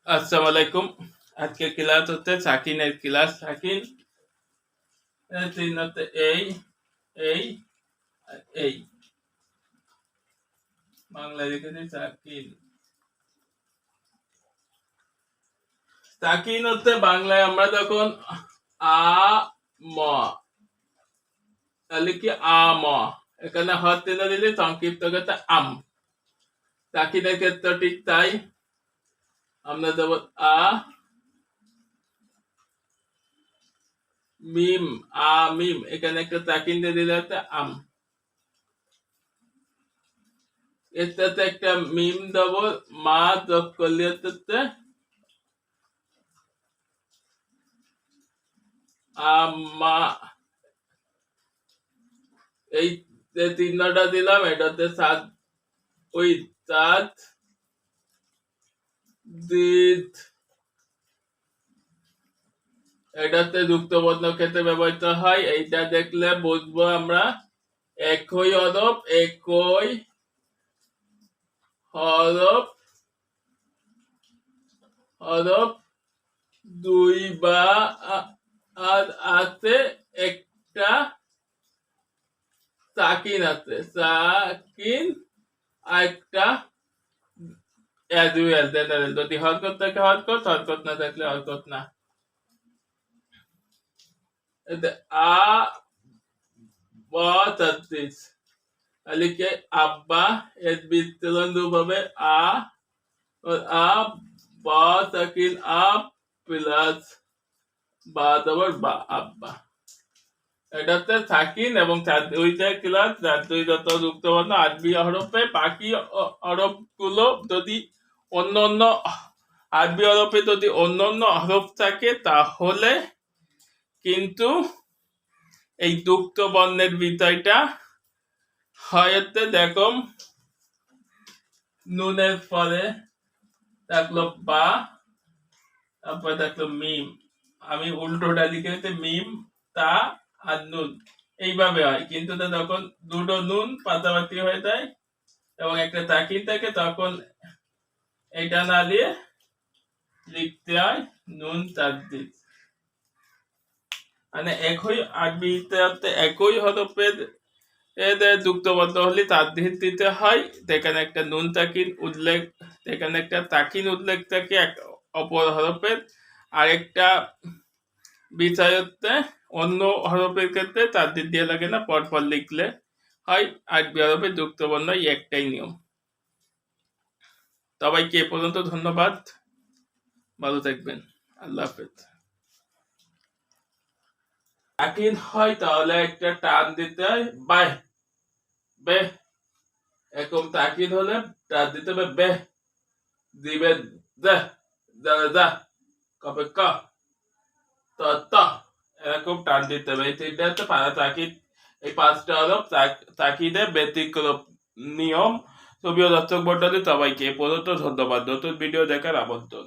আসসালামু আলাইকুম। আজকে ক্লাস হচ্ছে সাকিনের ক্লাস। সাকিন চিহ্ন হচ্ছে এই এই আর এই। বাংলা লিখেছি সাকিন। সাকিন হচ্ছে বাংলায় আমরা যখন আ ম লিখি আ ম, এখানে হ চিহ্ন দিলে সংক্ষিপ্ত করতে আম। সাকিনের ক্ষেত্রে ঠিক তাই। আমরা যেমন আ মিম, আ মিম, এখানে একটা সাকিন দিয়ে দিলে হচ্ছে আম। এর সাথে একটা মিম দেবো, মা যোগ করলে হচ্ছে আমা। এই যে চিহ্নটা দিলাম এটাতে সাত, ওই সাত দিত, এটাতে যুক্ত বর্ণ ক্ষেত্রে ব্যবহৃত হয়। এইটা দেখলে বুঝবো আমরা একই হরফ, একই হরফ হরফ দুই বা আর আছে একটা সাকিন আছে, সাকিন একটা যদি হরকত থাকে হরকত, হরকত না থাকলে হরকত না। আ ব 36 লিখে আব্বা, এর বিস্তরণ রূপ হবে আ আ বা সাকিন আ প্লাস বা দেবর বা আব্বা। এটাতে সাকিন এবং দুইটা ক্লাস দুই যত যুক্ত বর্ণ আরবি হরফে, বাকি হরফ গুলো যদি অন্য অন্য আরবি হরফে যদি অন্য অন্য হরফ থাকে তাহলে কিন্তু এই যুক্ত বর্ণের বিষয়টা হয়তো দেখো নুনের পরে থাকলো বা, তারপরে থাকলো মিম। আমি উল্টোটা লিখে মিম তা আর নুন এইভাবে হয়, কিন্তু যখন দুটো নুন পাতাপাতি হয়ে যায় এবং একটা তাকিন থাকে তখন এটা না দিয়ে লিখতে হয় নুন তাকদির। মানে একই আরবিতে একই হরফের যুক্ত বর্ণ হলে তাকদির দিতে হয়। সেখানে একটা নুন তাকিন উল্লেখ, সেখানে একটা তাকিন উল্লেখ থাকে এক অপর হরফের। আরেকটা বিষয় হচ্ছে অন্য হরফের ক্ষেত্রে তাকদির দিয়ে লাগে না, পরপর লিখলে হয়। আরবি হরফে যুক্ত বর্ণ একটাই নিয়ম। সবাইকে এ পর্যন্ত ধন্যবাদ, ভালো থাকবেন, আল্লাহ হাফেজ। তাকিন হয় তাহলে একটা টান দিতে হয় বাই বে, এরকম তাকিদ হলে টান দিতে হবে বে, দিবে যা যা কবে ক ত এরকম টান দিতে হবে। এই তিনটা হচ্ছে তাকিদ। এই পাঁচটা হলো তাকিদের ব্যতিক্রম নিয়ম। ছবি ও দর্শক মন্ডলী সবাইকে এ পর্যন্ত ধন্যবাদ। নতুন ভিডিও দেখার আমন্ত্রণ।